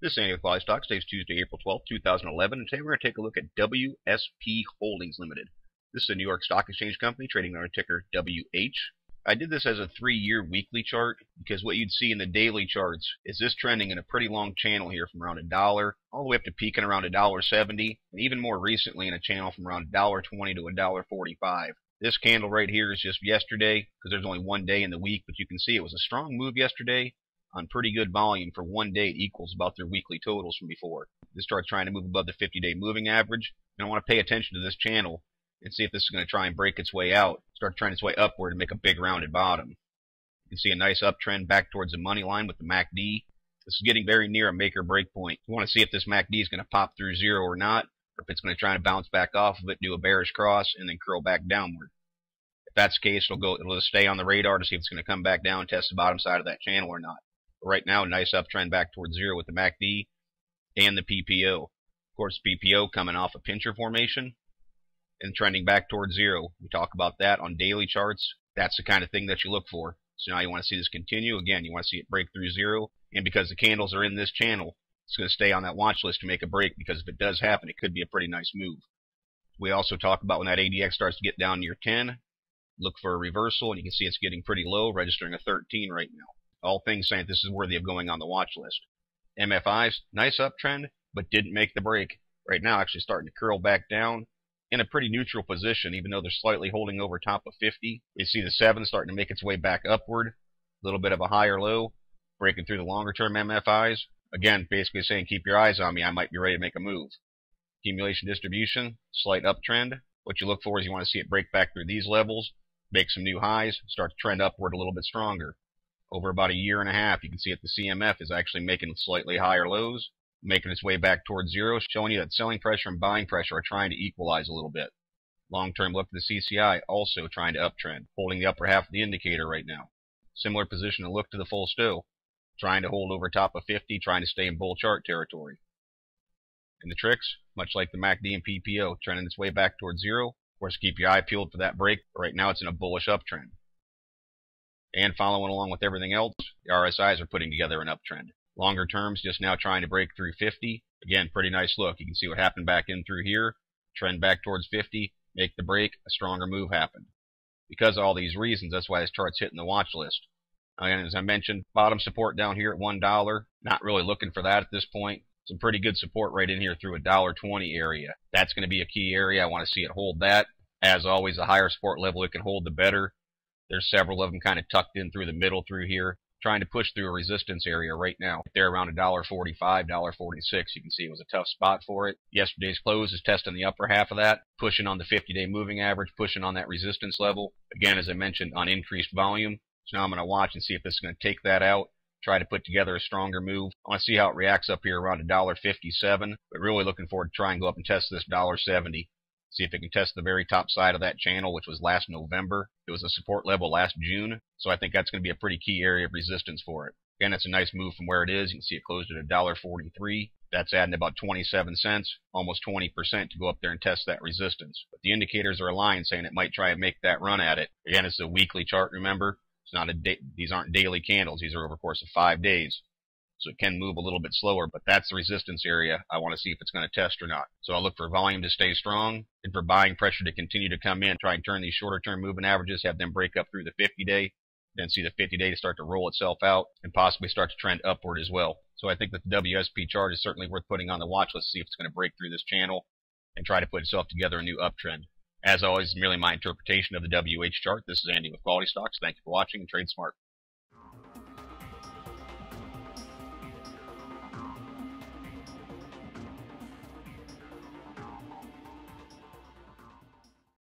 This is Andy with QualityStocks. Today's Tuesday, April 12th, 2011, and today we're going to take a look at WSP Holdings Limited. This is a New York Stock Exchange company trading under ticker WH. I did this as a 3-year weekly chart because what you'd see in the daily charts is this trending in a pretty long channel here from around $1 all the way up to peaking around $1.70, and even more recently in a channel from around $1.20 to $1.45. This candle right here is just yesterday because there's only one day in the week, but you can see it was a strong move yesterday on pretty good volume for one day. It equals about their weekly totals from before. This starts trying to move above the 50-day moving average. And I want to pay attention to this channel and see if this is going to try and break its way out, start trying its way upward and make a big rounded bottom. You can see a nice uptrend back towards the money line with the MACD. This is getting very near a make or break point. You want to see if this MACD is going to pop through zero or not, or if it's going to try to bounce back off of it, do a bearish cross, and then curl back downward. If that's the case, it'll just stay on the radar to see if it's going to come back down, test the bottom side of that channel or not. But right now, nice uptrend back towards zero with the MACD and the PPO. Of course, PPO coming off a pincher formation and trending back towards zero. We talk about that on daily charts. That's the kind of thing that you look for. So now you want to see this continue. Again, you want to see it break through zero. And because the candles are in this channel, it's going to stay on that watch list to make a break, because if it does happen, it could be a pretty nice move. We also talk about when that ADX starts to get down near 10, look for a reversal, and you can see it's getting pretty low, registering a 13 right now. All things saying this is worthy of going on the watch list. MFIs, nice uptrend, but didn't make the break. Right now, actually starting to curl back down in a pretty neutral position, even though they're slightly holding over top of 50. You see the 7 starting to make its way back upward. A little bit of a higher low, breaking through the longer term MFIs. Again, basically saying keep your eyes on me, I might be ready to make a move. Accumulation distribution, slight uptrend. What you look for is you want to see it break back through these levels, make some new highs, start to trend upward a little bit stronger. Over about a year and a half, you can see that the CMF is actually making slightly higher lows, making its way back towards zero, showing you that selling pressure and buying pressure are trying to equalize a little bit. Long-term look at the CCI, also trying to uptrend, holding the upper half of the indicator right now. Similar position to look to the full stow, trying to hold over top of 50, trying to stay in bull chart territory. And the tricks, much like the MACD and PPO, trending its way back towards zero. Of course, keep your eye peeled for that break. Right now, it's in a bullish uptrend. And following along with everything else, the RSIs are putting together an uptrend. Longer terms, just now trying to break through 50. Again, pretty nice look. You can see what happened back in through here. Trend back towards 50, make the break, a stronger move happened. Because of all these reasons, that's why this chart's hitting the watch list. Again, as I mentioned, bottom support down here at $1. Not really looking for that at this point. Some pretty good support right in here through a $1.20 area. That's going to be a key area. I want to see it hold that. As always, the higher support level it can hold, the better. There's several of them kind of tucked in through the middle through here, trying to push through a resistance area right now. They're around $1.45, $1.46. You can see it was a tough spot for it. Yesterday's close is testing the upper half of that, pushing on the 50-day moving average, pushing on that resistance level. Again, as I mentioned, on increased volume. So now I'm going to watch and see if this is going to take that out, try to put together a stronger move. I want to see how it reacts up here around $1.57, but really looking forward to try and go up and test this $1.70. See if it can test the very top side of that channel, which was last November. It was a support level last June, so I think that's going to be a pretty key area of resistance for it. Again, it's a nice move from where it is. You can see it closed at $1.43. That's adding about 27 cents, almost 20% to go up there and test that resistance. But the indicators are aligned, saying it might try and make that run at it. Again, it's a weekly chart, remember? It's not these aren't daily candles. These are over the course of 5 days. So it can move a little bit slower, but that's the resistance area. I want to see if it's going to test or not. So I'll look for volume to stay strong and for buying pressure to continue to come in. Try and turn these shorter term moving averages, have them break up through the 50-day, then see the 50-day start to roll itself out and possibly start to trend upward as well. So I think that the WSP chart is certainly worth putting on the watch list to see if it's going to break through this channel and try to put itself together a new uptrend. As always, it's merely my interpretation of the WH chart. This is Andy with QualityStocks. Thank you for watching and trade smart.